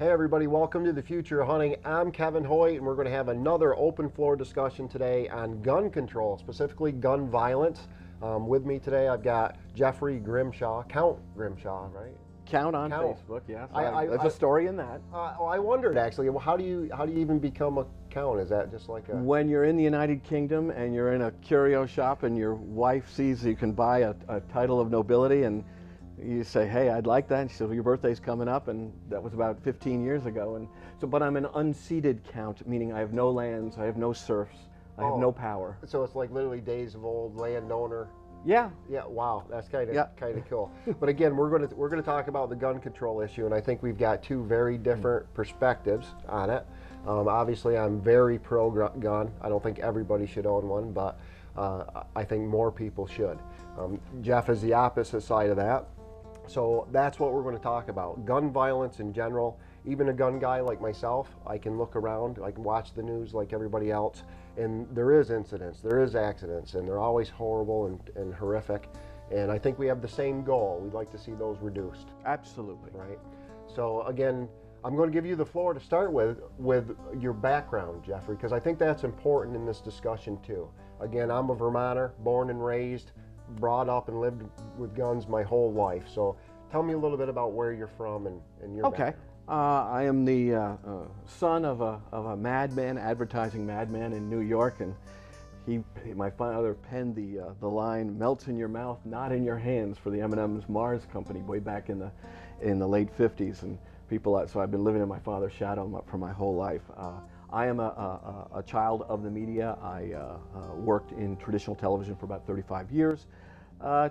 Hey everybody, welcome to the Future of Hunting. I'm Kevin Hoyt, and we're going to have another open floor discussion today on gun control, specifically gun violence. With me today I've got Jeffrey Grimshaw, Count Grimshaw, right? Count on Count. Facebook, yes. There's a story in that. I wondered actually, well, how do you even become a count? Is that just like a... When you're in the United Kingdom and you're in a curio shop and your wife sees you can buy a title of nobility and you say, hey, I'd like that. And she says, well, your birthday's coming up, and that was about 15 years ago. And so, but I'm an unceded count, meaning I have no lands, I have no serfs, I have no power. So it's like literally days of old landowner. Yeah. Yeah. Wow. That's kind of cool. But again, we're gonna talk about the gun control issue, and I think we've got two very different perspectives on it. Obviously, I'm very pro gun. I don't think everybody should own one, but I think more people should. Jeff is the opposite side of that. So that's what we're going to talk about. Gun violence in general. Even a gun guy like myself, I can look around, I can watch the news like everybody else, and there is incidents, there is accidents, and they're always horrible and horrific. And I think we have the same goal. We'd like to see those reduced. Absolutely. Right? So again, I'm going to give you the floor to start with your background, Jeffrey, because I think that's important in this discussion too. Again, I'm a Vermonter, born and raised, brought up and lived with guns my whole life. So tell me a little bit about where you're from and your background. I am the son of a madman, advertising madman in New York, and my father penned the line "melts in your mouth, not in your hands" for the M&M's Mars company way back in the late 50s, and so I've been living in my father's shadow for my whole life. I am a child of the media. I worked in traditional television for about 35 years.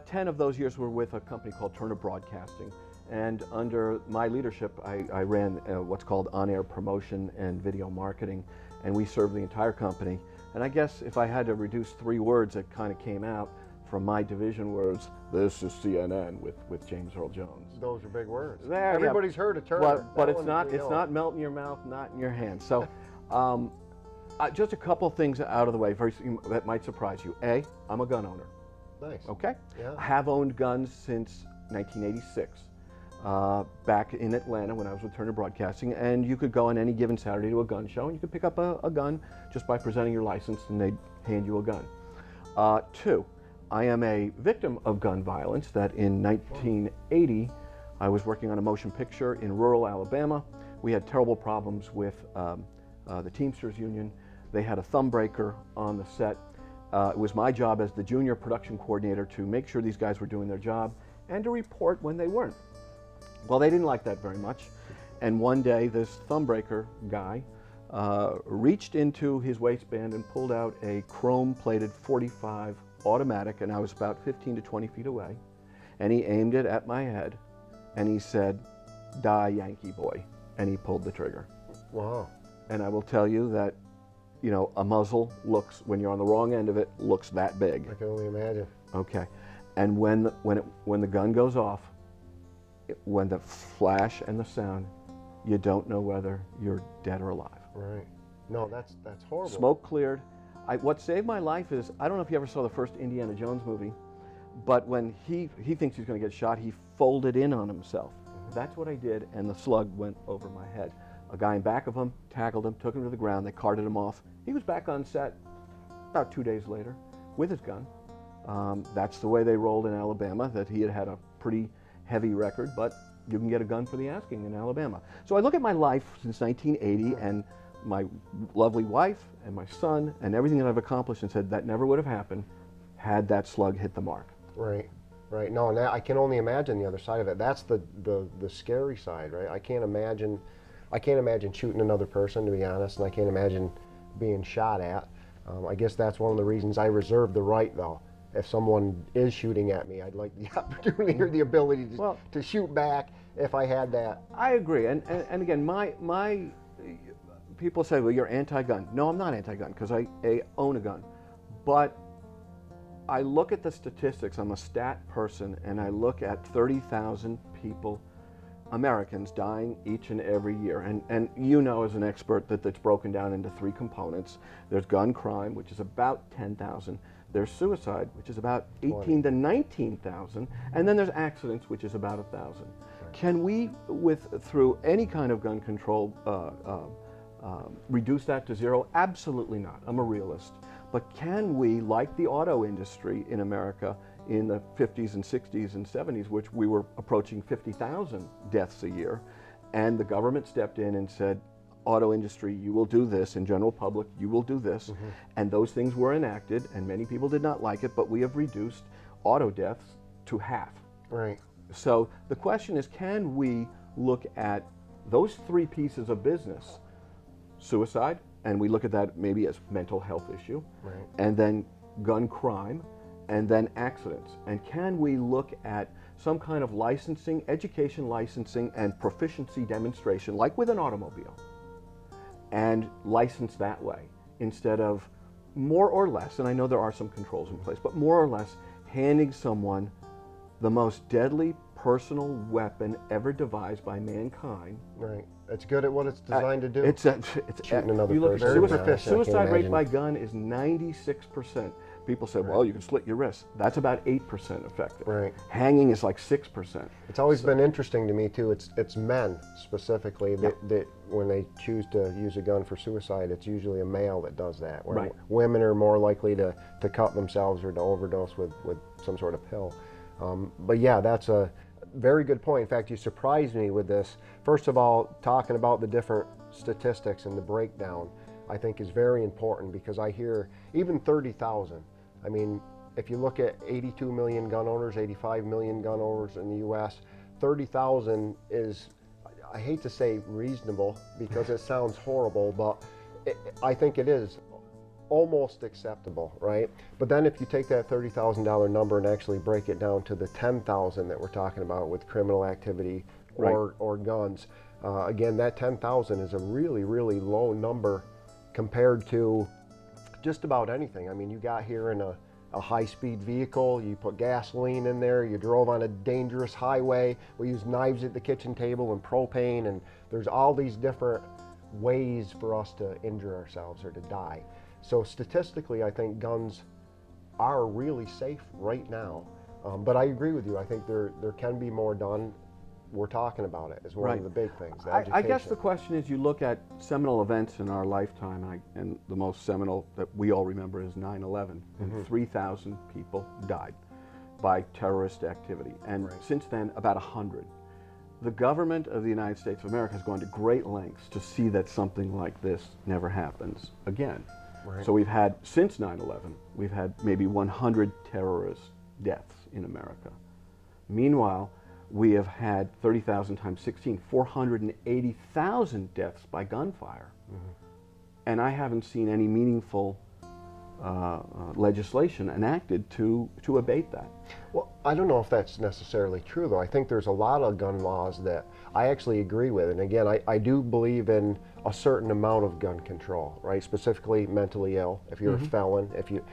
10 of those years were with a company called Turner Broadcasting. And under my leadership, I ran what's called on-air promotion and video marketing. And we served the entire company. And I guess if I had to reduce 3 words that kind of came out from my division was, this is CNN with James Earl Jones. Those are big words. There, everybody's heard of Turner. But it's not melt in your mouth, not in your hands. So just a couple things out of the way that might surprise you. A, I'm a gun owner. Nice. Okay? Yeah. I have owned guns since 1986, back in Atlanta when I was with Turner Broadcasting, and you could go on any given Saturday to a gun show and you could pick up a gun just by presenting your license and they'd hand you a gun. 2, I am a victim of gun violence that in 1980, I was working on a motion picture in rural Alabama. We had terrible problems with the Teamsters Union. They had a thumb breaker on the set. It was my job as the junior production coordinator to make sure these guys were doing their job and to report when they weren't. Well, they didn't like that very much. And one day, this thumb breaker guy reached into his waistband and pulled out a chrome-plated .45 automatic, and I was about 15 to 20 feet away. And he aimed it at my head, and he said, "Die, Yankee boy," and he pulled the trigger. Wow. And I will tell you that, you know, a muzzle looks, when you're on the wrong end of it, looks that big. I can only imagine. Okay. And when the gun goes off, when the flash and the sound, you don't know whether you're dead or alive. Right. No, that's horrible. Smoke cleared. What saved my life is, I don't know if you ever saw the first Indiana Jones movie, but when he thinks he's going to get shot, he folded in on himself. That's what I did, and the slug went over my head. A guy in back of him tackled him, took him to the ground, they carted him off. He was back on set about 2 days later with his gun. That's the way they rolled in Alabama, that he had a pretty heavy record, but you can get a gun for the asking in Alabama. So I look at my life since 1980 and my lovely wife and my son and everything that I've accomplished and said that never would have happened had that slug hit the mark. Right. Right. No, and I can only imagine the other side of it. That's the scary side, right? I can't imagine shooting another person, to be honest, and I can't imagine being shot at. I guess that's one of the reasons I reserve the right, though. If someone is shooting at me, I'd like the opportunity or the ability to shoot back if I had that. I agree, and again, my people say, well, you're anti-gun. No, I'm not anti-gun because I own a gun, but I look at the statistics. I'm a stat person, and I look at 30,000 people, Americans, dying each and every year. And you know as an expert that that's broken down into 3 components. There's gun crime, which is about 10,000. There's suicide, which is about 18 to 19,000. And then there's accidents, which is about 1,000. Right. Can we, through any kind of gun control, reduce that to zero? Absolutely not. I'm a realist. But can we, like the auto industry in America in the 50s and 60s and 70s, which we were approaching 50,000 deaths a year, and the government stepped in and said, auto industry, you will do this, and general public, you will do this, and those things were enacted, and many people did not like it, but we have reduced auto deaths to half. Right. So the question is, can we look at those three pieces of business, suicide, and we look at that maybe as mental health issue, Right. and then gun crime, and then accidents. And can we look at some kind of licensing, education licensing, and proficiency demonstration, like with an automobile, and license that way, instead of more or less, and I know there are some controls in place, but more or less handing someone the most deadly personal weapon ever devised by mankind. Right. It's good at what it's designed to do. It's shooting another you look at person. suicide rate by gun is 96%. People say, well, you can slit your wrist. That's about 8% effective. Right. Hanging is like 6%. It's always been interesting to me too. It's men specifically that when they choose to use a gun for suicide, it's usually a male that does that. Where Right. women are more likely to cut themselves or to overdose with some sort of pill. But yeah, that's a very good point. In fact, you surprised me with this. First of all, talking about the different statistics and the breakdown, I think is very important, because I hear even 30,000. I mean, if you look at 82 million gun owners, 85 million gun owners in the U.S., 30,000 is, I hate to say reasonable because it sounds horrible, but I think it is almost acceptable, right? But then if you take that $30,000 number and actually break it down to the 10,000 that we're talking about with criminal activity or guns, again, that 10,000 is a really, really low number compared to just about anything. I mean, you got here in a high-speed vehicle, you put gasoline in there, you drove on a dangerous highway, we use knives at the kitchen table and propane, and there's all these different ways for us to injure ourselves or to die. So statistically, I think guns are really safe right now. But I agree with you. I think there can be more done. We're talking about it as one of the big things. I guess the question is, you look at seminal events in our lifetime, and the most seminal that we all remember is 9/11, and 3,000 people died by terrorist activity. And since then, about 100. The government of the United States of America has gone to great lengths to see that something like this never happens again. Right. So we've had, since 9/11, we've had maybe 100 terrorist deaths in America. Meanwhile, we have had 30,000 times 16, 480,000 deaths by gunfire. And I haven't seen any meaningful legislation enacted to abate that. Well, I don't know if that's necessarily true, though. I think there's a lot of gun laws that I actually agree with. And again, I do believe in a certain amount of gun control, right? Specifically mentally ill, if you're a felon,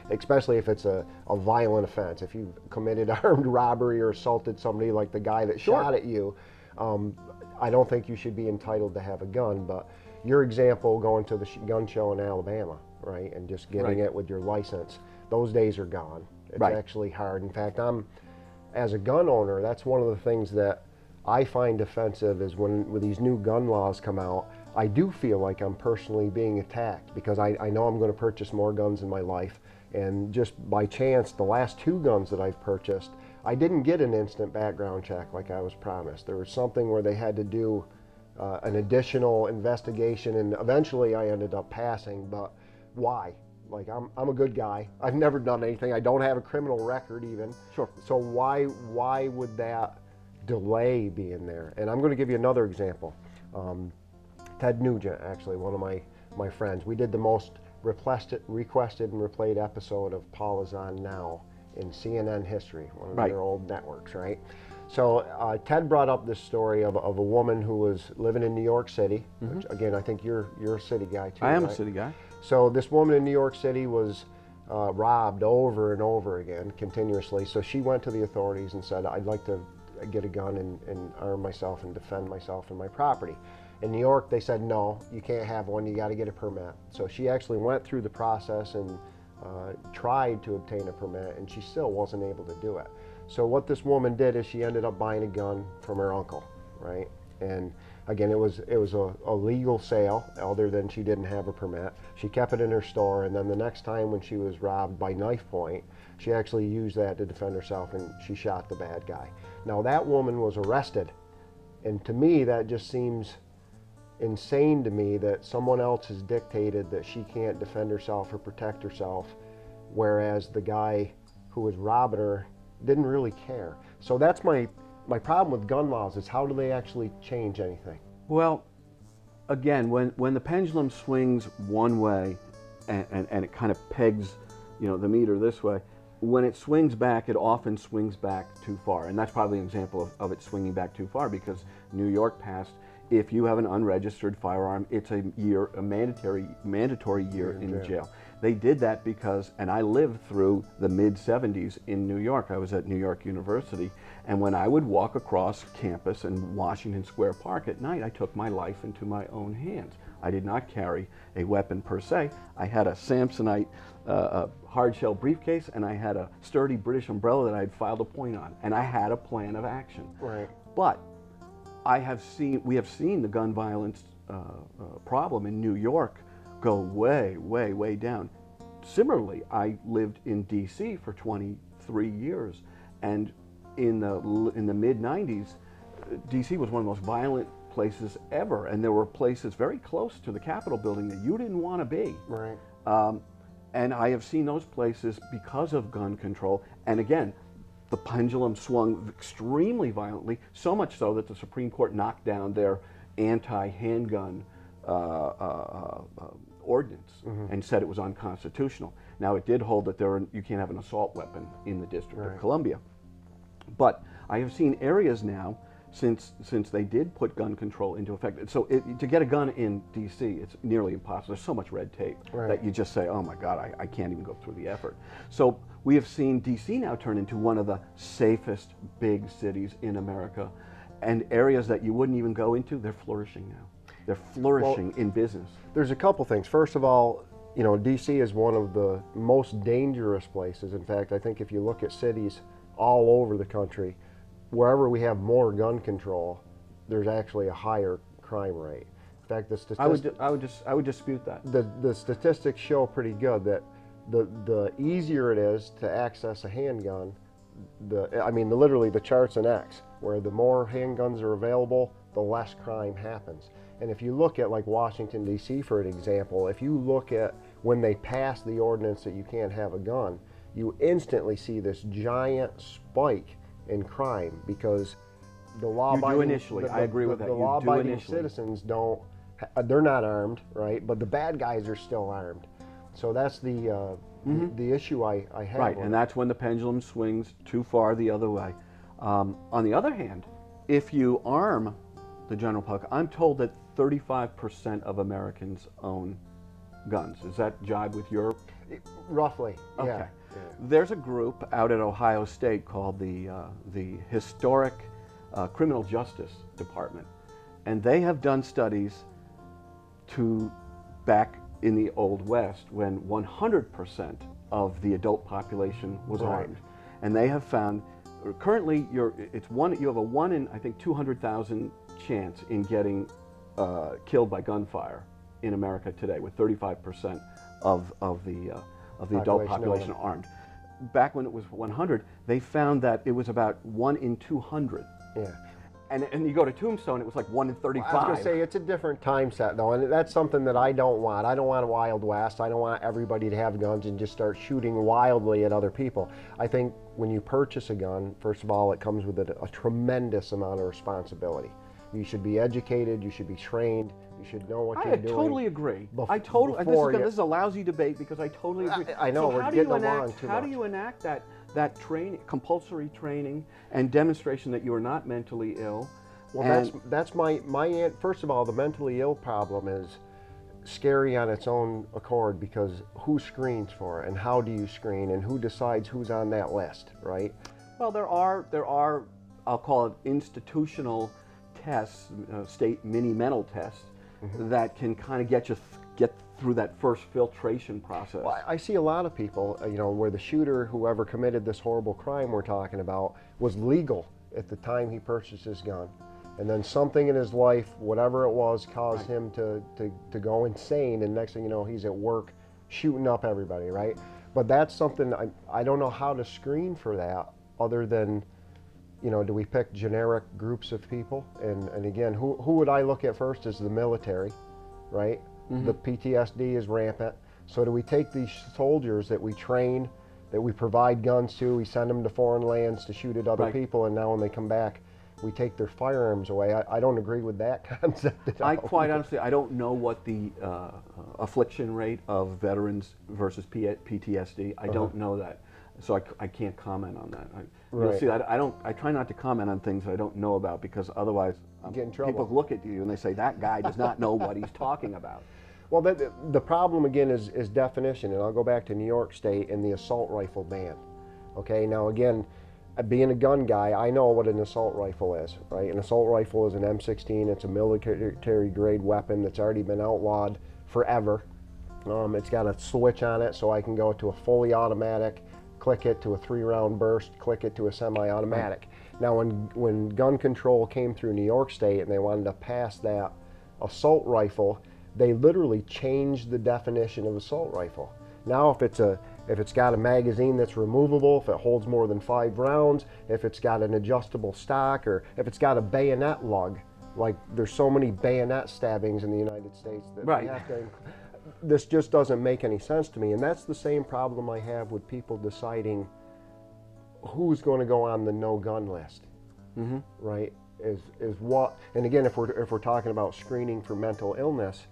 especially if it's a violent offense. If you've committed armed robbery or assaulted somebody like the guy that shot at you, I don't think you should be entitled to have a gun. But your example, going to the gun show in Alabama, right, and just getting it with your license, those days are gone. It's actually hard. In fact, as a gun owner, that's one of the things that I find offensive is when these new gun laws come out, I do feel like I'm personally being attacked, because I know I'm going to purchase more guns in my life, and just by chance, the last 2 guns that I've purchased, I didn't get an instant background check like I was promised. There was something where they had to do an additional investigation, and eventually I ended up passing. But why? Like, I'm a good guy. I've never done anything. I don't have a criminal record even. Sure. So why would that delay be in there? And I'm going to give you another example. Ted Nugent, actually, one of my friends. We did the most requested and replayed episode of Paul Is On Now in CNN history, one of their old networks, right? So Ted brought up this story of a woman who was living in New York City, which, again, I think you're a city guy too. I am right? a city guy. So this woman in New York City was robbed over and over again, continuously. So she went to the authorities and said, I'd like to get a gun and arm myself and defend myself and my property. In New York, they said, no, you can't have one, you got to get a permit. So she actually went through the process and tried to obtain a permit, and she still wasn't able to do it. So what this woman did is she ended up buying a gun from her uncle. right? And again, it was a legal sale, other than she didn't have a permit. She kept it in her store, and then the next time when she was robbed by knife point, she actually used that to defend herself, and she shot the bad guy. Now that woman was arrested, and to me that just seems insane to me, that someone else has dictated that she can't defend herself or protect herself, whereas the guy who was robbing her didn't really care. So that's my problem with gun laws, is how do they actually change anything? Well, again, when the pendulum swings one way and it kind of pegs, the meter this way, when it swings back, it often swings back too far. And that's probably an example of it swinging back too far, because New York passed, if you have an unregistered firearm, it's a mandatory year in jail. They did that because, and I lived through the mid-'70s in New York. I was at New York University, and when I would walk across campus in Washington Square Park at night, I took my life into my own hands. I did not carry a weapon per se. I had a Samsonite hard-shell briefcase, and I had a sturdy British umbrella that I had filed a point on, and I had a plan of action. Right. But we have seen the gun violence problem in New York go way, way, way down. Similarly, I lived in D.C. for 23 years, and in the mid-'90s, D.C. was one of the most violent places ever, and there were places very close to the Capitol building that you didn't want to be. Right. And I have seen those places because of gun control, and again, the pendulum swung extremely violently, so much so that the Supreme Court knocked down their anti-handgun ordinance and said it was unconstitutional. Now, it did hold that you can't have an assault weapon in the District of Columbia. But I have seen areas now, since they did put gun control into effect. So to get a gun in D.C., it's nearly impossible. There's so much red tape that you just say, oh my God, I can't even go through the effort. So we have seen D.C. now turn into one of the safest big cities in America, and areas that you wouldn't even go into, they're flourishing now. They're flourishing in business. There's a couple things. First of all, D.C. is one of the most dangerous places. In fact, I think if you look at cities all over the country, wherever we have more gun control, there's actually a higher crime rate. In fact, the statistics, I would dispute that. The statistics show pretty good that the easier it is to access a handgun, literally the chart's an X, where the more handguns are available, the less crime happens. And if you look at like Washington, D.C. for an example, if you look at when they passed the ordinance that you can't have a gun, you instantly see this giant spike in crime, because the law-abiding citizens they're not armed, right? But the bad guys are still armed. So that's the issue I have. Right, and that's when the pendulum swings too far the other way. On the other hand, if you arm the general public, I'm told that 35% of Americans own guns. Does that jibe with your? Roughly, okay. Yeah. There's a group out at Ohio State called the Historic Criminal Justice Department, and they have done studies back in the Old West when 100% of the adult population was armed, and they have found currently you have a 1 in I think 200,000 chance in getting killed by gunfire in America today, with 35% of the adult population armed. Back when it was 100, they found that it was about 1 in 200. Yeah. And you go to Tombstone, it was like 1 in 35. I was going to say, it's a different time set, though, and that's something that I don't want. I don't want a Wild West. I don't want everybody to have guns and just start shooting wildly at other people. I think when you purchase a gun, first of all, it comes with a tremendous amount of responsibility. You should be educated, you should be trained, you should know what you're doing. I totally agree. This is a lousy debate, because I totally agree. I know, so we're getting along too much. How do you enact that training, compulsory training and demonstration that you are not mentally ill? Well, that's my first of all, the mentally ill problem is scary on its own accord, because who screens for it, and how do you screen, and who decides who's on that list, right? Well, there are I'll call it institutional tests, state mini-mental tests, that can kind of get through that first filtration process. Well, I see a lot of people, where the shooter, whoever committed this horrible crime we're talking about, was legal at the time he purchased his gun. and then something in his life, whatever it was, caused him to go insane, and next thing you know, he's at work shooting up everybody, right? But that's something I don't know how to screen for that, other than, you know, do we pick generic groups of people? And again, who would I look at first is the military, right? The PTSD is rampant. So do we take these soldiers that we train, that we provide guns to, we send them to foreign lands to shoot at other people, and now when they come back, we take their firearms away? I don't agree with that concept at all. Quite honestly, I don't know what the affliction rate of veterans versus PTSD. I don't know that, so I can't comment on that. You'll see, I try not to comment on things that I don't know about, because otherwise get in trouble. People look at you and they say, that guy does not know what he's talking about. Well, the problem again is definition, and I'll go back to New York State and the assault rifle ban. Okay, now again, being a gun guy, I know what an assault rifle is, right? An assault rifle is an M16. It's a military grade weapon that's already been outlawed forever. It's got a switch on it, so I can go to a fully automatic, click it to a 3-round burst, click it to a semi-automatic. Now, when gun control came through New York State and they wanted to pass that assault rifle, they literally changed the definition of assault rifle. Now, if it's got a magazine that's removable, if it holds more than 5 rounds, if it's got an adjustable stock, or if it's got a bayonet lug, like there's so many bayonet stabbings in the United States that we have to, this just doesn't make any sense to me. And that's the same problem I have with people deciding who's going to go on the no gun list, right? Is what, and again, if we're talking about screening for mental illness,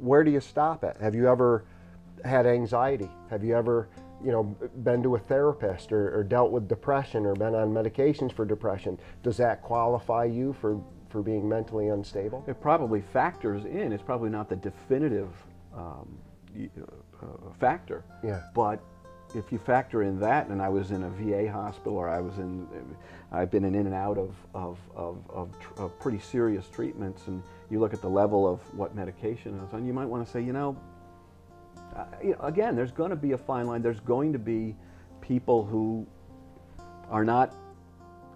where do you stop it? Have you ever had anxiety? Have you ever, you know, been to a therapist or dealt with depression or been on medications for depression? Does that qualify you for being mentally unstable? It probably factors in. It's probably not the definitive factor. Yeah. But if you factor in that, and I was in a VA hospital, or I've been in and out of pretty serious treatments, and you look at the level of what medication is on, you might want to say, again, there's going to be a fine line. There's going to be people who are not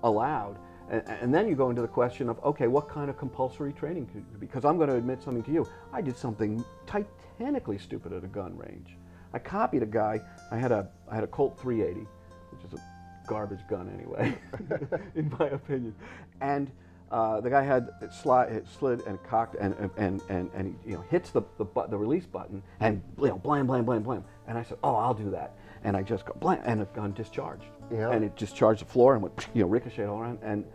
allowed. And then you go into the question of, okay, what kind of compulsory training could it be? Because I'm going to admit something to you. I did something titanically stupid at a gun range. I copied a guy. I had a Colt 380, which is a garbage gun anyway, in my opinion. And the guy had it slid and cocked, and he hits the release button, and blam, blam, blam, blam. And I said, oh, I'll do that. And I just go blam, and the gun discharged. Yeah. And it discharged the floor and went ricocheted all around. And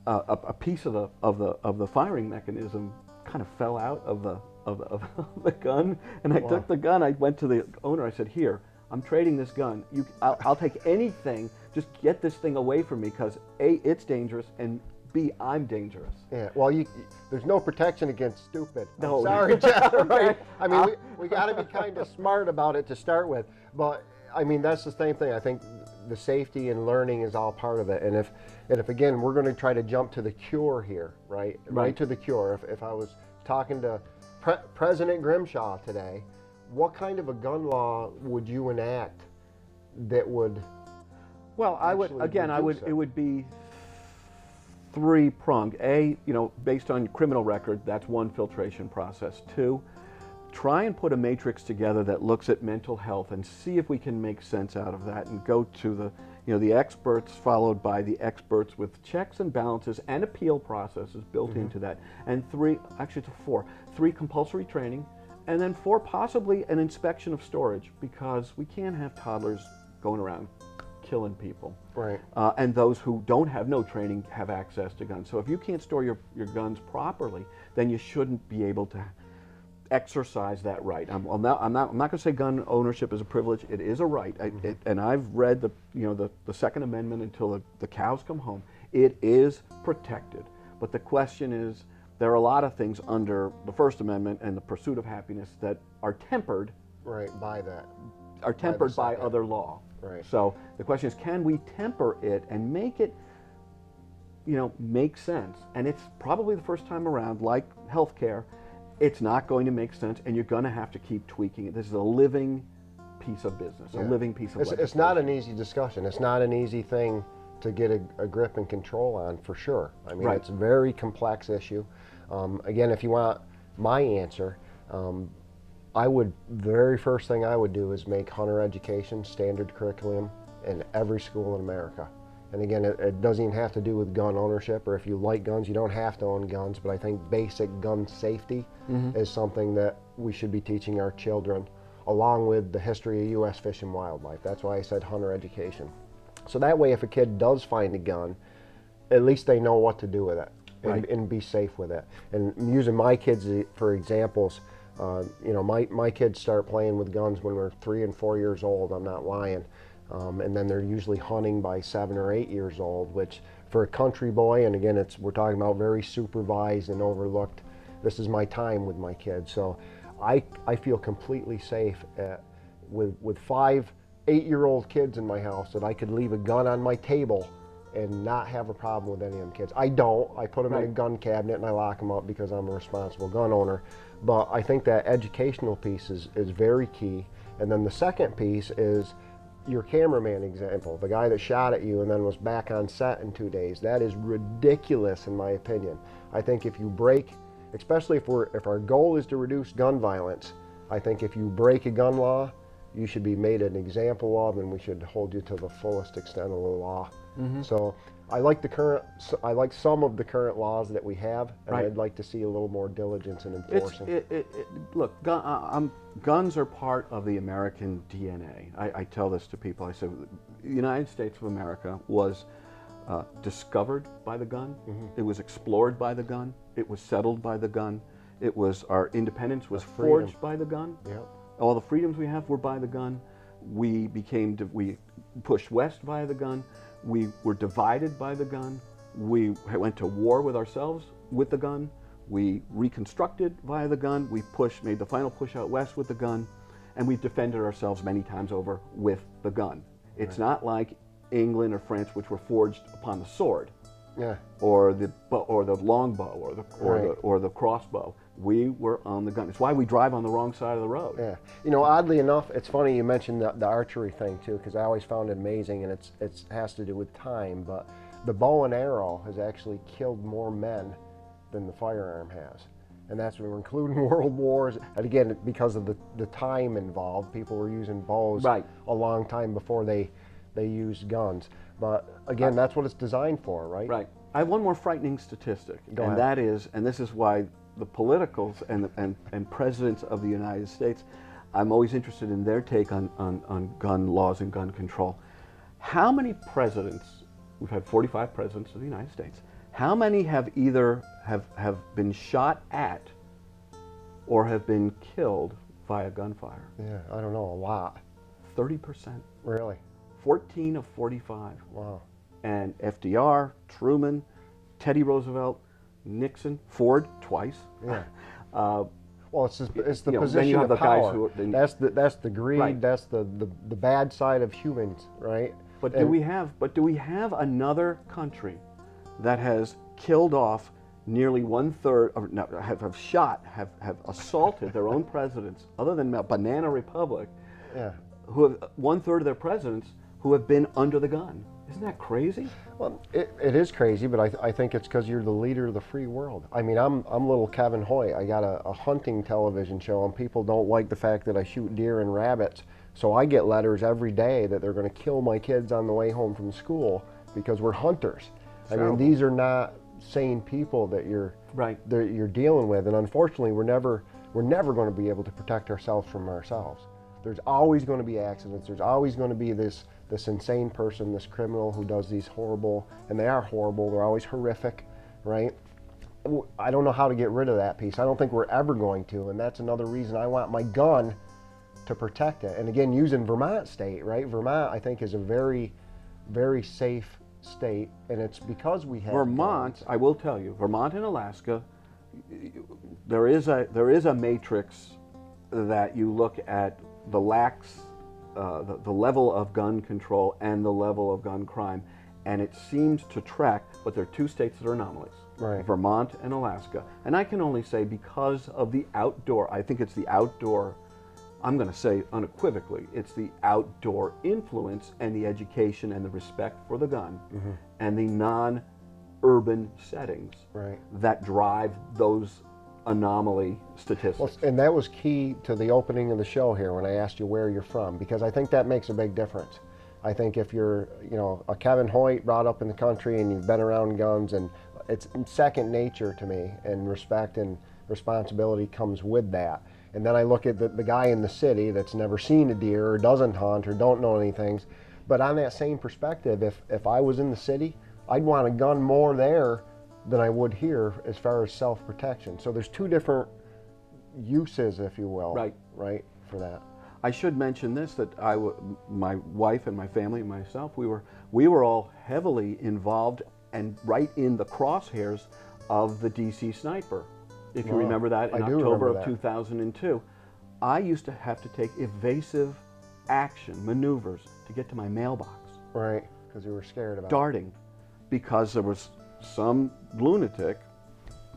a piece of the firing mechanism kind of fell out of the gun. And I took the gun. I went to the owner. I said, here, I'm trading this gun. I'll take anything. Just get this thing away from me, because A, it's dangerous, and B, I'm dangerous. Yeah, well, there's no protection against stupid. No. I'm sorry, Jeff, right? I mean, we got to be kind of smart about it to start with. But, I mean, that's the same thing. I think the safety and learning is all part of it. And if again, we're going to try to jump to the cure here, right? Right to the cure. If I was talking to President Grimshaw today, what kind of a gun law would you enact that would... Well, it would be 3-pronged. A, based on criminal record, that's one filtration process. 2, try and put a matrix together that looks at mental health and see if we can make sense out of that, and go to the experts, followed by the experts with checks and balances and appeal processes built into that. And 3, actually it's 4, 3 compulsory training, and then 4 possibly an inspection of storage, because we can't have toddlers going around killing people. Right. And those who don't have no training have access to guns. So if you can't store your guns properly, then you shouldn't be able to exercise that right. I'm not going to say gun ownership is a privilege. It is a right. And I've read the Second Amendment until the cows come home. It is protected. But the question is, there are a lot of things under the First Amendment and the pursuit of happiness that are tempered. Right, by that. Are tempered by other law. Right. So the question is, can we temper it and make it, make sense? And it's probably the first time around, like healthcare, it's not going to make sense, and you're going to have to keep tweaking it. This is a living piece of business, a living piece of legislation. It's not an easy discussion. It's not an easy thing to get a grip and control on, for sure. I mean, Right. it's a very complex issue. Again, if you want my answer, the very first thing I would do is make hunter education standard curriculum in every school in America. And again, it doesn't even have to do with gun ownership, or if you like guns, you don't have to own guns, but I think basic gun safety is something that we should be teaching our children, along with the history of U.S. Fish and Wildlife. That's why I said hunter education. So that way, if a kid does find a gun, at least they know what to do with it and be safe with it. And using my kids for examples, my kids start playing with guns when they're 3 and 4 years old. I'm not lying. And then they're usually hunting by 7 or 8 years old, which for a country boy, and again, we're talking about very supervised and overlooked. This is my time with my kids. So I feel completely safe with 5 8-year-old kids in my house that I could leave a gun on my table and not have a problem with any of them kids. I don't. I put them in a gun cabinet and I lock them up because I'm a responsible gun owner. But I think that educational piece is very key. And then the second piece is your cameraman example, the guy that shot at you and then was back on set in 2 days. That is ridiculous in my opinion. I think if you break, especially if our goal is to reduce gun violence, I think if you break a gun law, you should be made an example of, and we should hold you to the fullest extent of the law. So I like some of the current laws that we have, and I'd like to see a little more diligence in enforcing. Look, guns are part of the American DNA. I tell this to people. I say, the United States of America was discovered by the gun. It was explored by the gun. It was settled by the gun. Our independence was forged by the gun. Yep. All the freedoms we have were by the gun. We pushed west by the gun. We were divided by the gun. We went to war with ourselves with the gun. We reconstructed via the gun. We made the final push out west with the gun, and we've defended ourselves many times over with the gun. It's not like England or France, which were forged upon the sword, or the longbow, or the crossbow. We were on the gun. It's why we drive on the wrong side of the road. Yeah. Oddly enough, it's funny you mentioned the archery thing too, because I always found it amazing, and it has to do with time, but the bow and arrow has actually killed more men than the firearm has. And that's when we're including world wars. And again, because of the time involved, people were using bows a long time before they used guns. But again, that's what it's designed for, right? Right. I have one more frightening statistic, Go ahead. That is, and this is why the politicals and presidents of the United States, I'm always interested in their take on gun laws and gun control. How many presidents, we've had 45 presidents of the United States, how many have either have been shot at or have been killed via gunfire? Yeah, I don't know, a lot. 30%. Really? 14 of 45. Wow. And FDR, Truman, Teddy Roosevelt, Nixon, Ford twice. Yeah. Well, it's the then position you have of the guys power. who That's the greed. Right. That's the bad side of humans, right? But do we have another country that has killed off nearly 1/3, or no, have assaulted their own presidents, other than Banana Republic, who have 1/3 of their presidents who have been under the gun? Isn't that crazy? Well, it is crazy, but I think it's because you're the leader of the free world. I mean, I'm little Kevin Hoyt. I got a hunting television show, and people don't like the fact that I shoot deer and rabbits. So I get letters every day that they're going to kill my kids on the way home from school because we're hunters. I mean, these are not sane people that you're dealing with, and unfortunately, we're never going to be able to protect ourselves from ourselves. There's always going to be accidents. There's always going to be this insane person, this criminal who does these horrible, and they are horrible, they're always horrific, right? I don't know how to get rid of that piece. I don't think we're ever going to, and that's another reason I want my gun to protect it. And again, using Vermont state, right? Vermont, I think, is a very, very safe state, and it's because we have Vermont, guns. I will tell you, Vermont and Alaska, there is a matrix that you look at the level of gun control and the level of gun crime, and it seems to track, but there are 2 states that are anomalies, Right. Vermont and Alaska. And I can only say because of the outdoor, I think it's the outdoor I'm going to say unequivocally, it's the outdoor influence and the education and the respect for the gun and the non-urban settings that drive those anomaly statistics. Well, and that was key to the opening of the show here when I asked you where you're from, because I think that makes a big difference. I think if you're, you know, a Kevin Hoyt brought up in the country and you've been around guns, and it's second nature to me, and respect and responsibility comes with that. And then I look at the guy in the city that's never seen a deer or doesn't hunt or don't know anything. But on that same perspective, if I was in the city, I'd want a gun more there than I would here as far as self-protection. So there's two different uses, if you will, right, for that. I should mention this, that my wife and my family and myself, we were all heavily involved and right in the crosshairs of the DC sniper. If you remember that, in October of 2002, I used to have to take evasive action, maneuvers, to get to my mailbox. Right, because you were scared about darting, because there was some lunatic,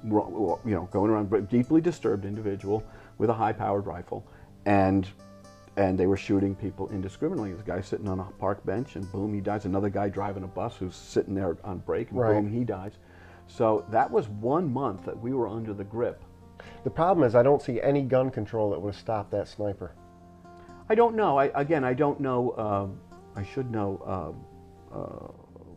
you know, going around, a deeply disturbed individual with a high-powered rifle, and they were shooting people indiscriminately. There's a guy sitting on a park bench, and boom, he dies. Another guy driving a bus who's sitting there on break, and boom, he dies. So that was 1 month that we were under the grip. The problem is I don't see any gun control that would have stopped that sniper. I don't know. I don't know. I should know.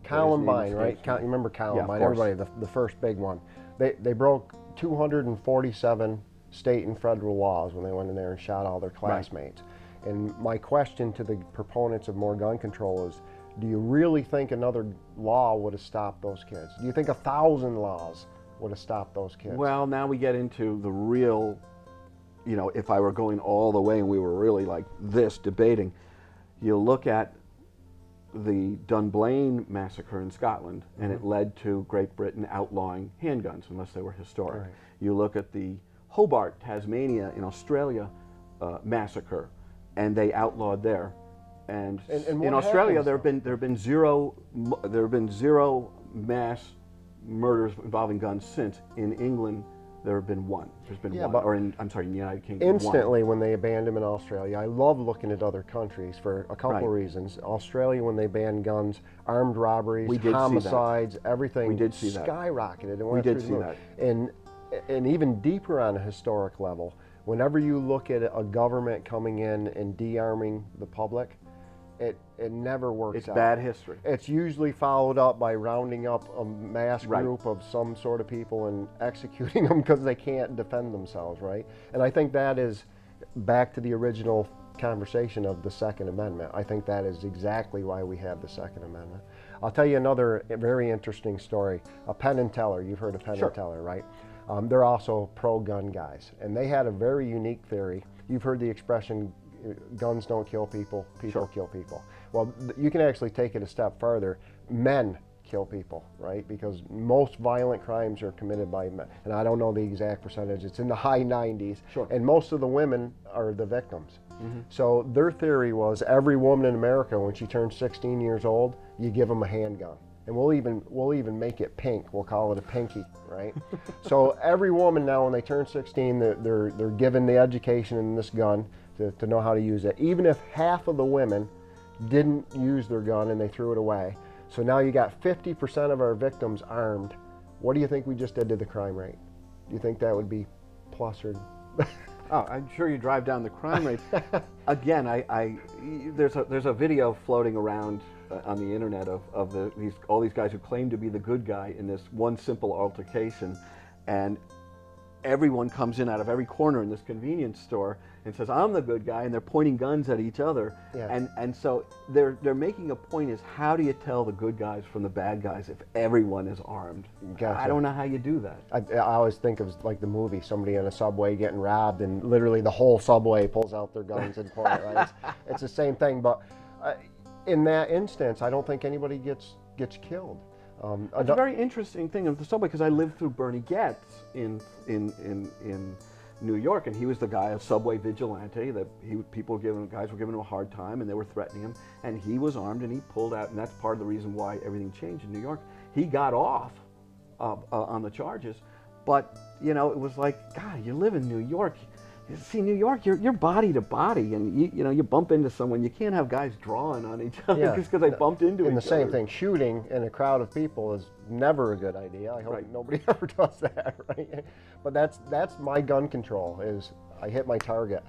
Columbine, right? You remember Columbine? Yeah, everybody, the first big one. They broke 247 state and federal laws when they went in there and shot all their classmates. And my question to the proponents of more gun control is, do you really think another law would have stopped those kids? Do you think 1,000 laws would have stopped those kids? Well, now we get into the real, you know, if I were going all the way and we were really like this debating, you look at the Dunblane massacre in Scotland, and it led to Great Britain outlawing handguns unless they were historic. Right. You look at the Hobart, Tasmania in Australia massacre, and they outlawed there. And in Australia, there have been zero mass murders involving guns since. In England, there have been one. There's been one. Or in the United Kingdom. Instantly, when they banned them in Australia, I love looking at other countries for a couple of reasons. Australia, when they banned guns, armed robberies, homicides, everything skyrocketed. We did see that. And even deeper on a historic level, whenever you look at a government coming in and de-arming the public, it never works out. It's bad history. It's usually followed up by rounding up a mass group of some sort of people and executing them because they can't defend themselves, right? And I think that is back to the original conversation of the Second Amendment. I think that is exactly why we have the Second Amendment. I'll tell you another very interesting story. Penn and Teller, you've heard of Penn and Teller, right? They're also pro-gun guys, and they had a very unique theory. You've heard the expression, guns don't kill people, people kill people. Well, you can actually take it a step further. Men kill people, right? Because most violent crimes are committed by men. And I don't know the exact percentage. It's in the high 90s. And most of the women are the victims. So their theory was every woman in America, when she turns 16 years old, you give them a handgun. And we'll even make it pink. We'll call it a pinky, right? So every woman now, when they turn 16, they're given the education in this gun to know how to use it. Even if half of the women didn't use their gun and they threw it away. So now you got 50% of our victims armed. What do you think we just did to the crime rate? Do you think that would be plus or? Oh, I'm sure you drive down the crime rate. Again, there's a video floating around on the internet of all these guys who claim to be the good guy in this one simple altercation, and everyone comes in out of every corner in this convenience store and says, I'm the good guy, and they're pointing guns at each other. And so they're making a point is, how do you tell the good guys from the bad guys if everyone is armed? I don't know how you do that. I always think of like the movie, somebody in a subway getting robbed, and literally the whole subway pulls out their guns and point, right? It's the same thing, but in that instance, I don't think anybody gets killed. It's a very interesting thing of the subway, because I lived through Bernie Goetz in New York, and he was the guy, a subway vigilante that guys were giving him a hard time, and they were threatening him, and he was armed, and he pulled out, and that's part of the reason why everything changed in New York. He got off on the charges, but you know, it was like, God, you live in New York. See, New York, you're body to body, and you bump into someone. You can't have guys drawing on each other just because they bumped into each other. And the same thing, shooting in a crowd of people is never a good idea. I hope nobody ever does that, right? But that's my gun control, is I hit my target,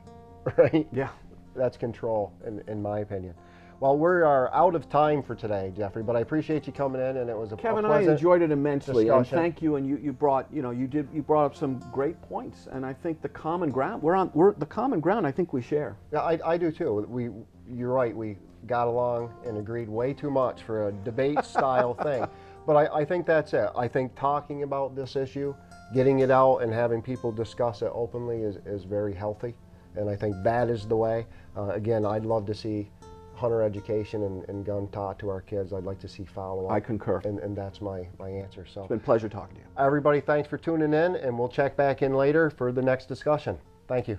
right? Yeah. That's control, in my opinion. Well, we are out of time for today, Jeffrey, but I appreciate you coming in, and it was a Kevin, pleasant I enjoyed it immensely, discussion. and thank you. And you brought up some great points, and I think the common ground we're the common ground. I think we share. Yeah, I do too. You're right. We got along and agreed way too much for a debate style thing, but I think that's it. I think talking about this issue, getting it out, and having people discuss it openly is very healthy, and I think that is the way. Again, I'd love to see hunter education and gun taught to our kids. I'd like to see follow-up. I concur. And that's my answer. So It's been a pleasure talking to you. everybody, thanks for tuning in, and we'll check back in later for the next discussion. Thank you.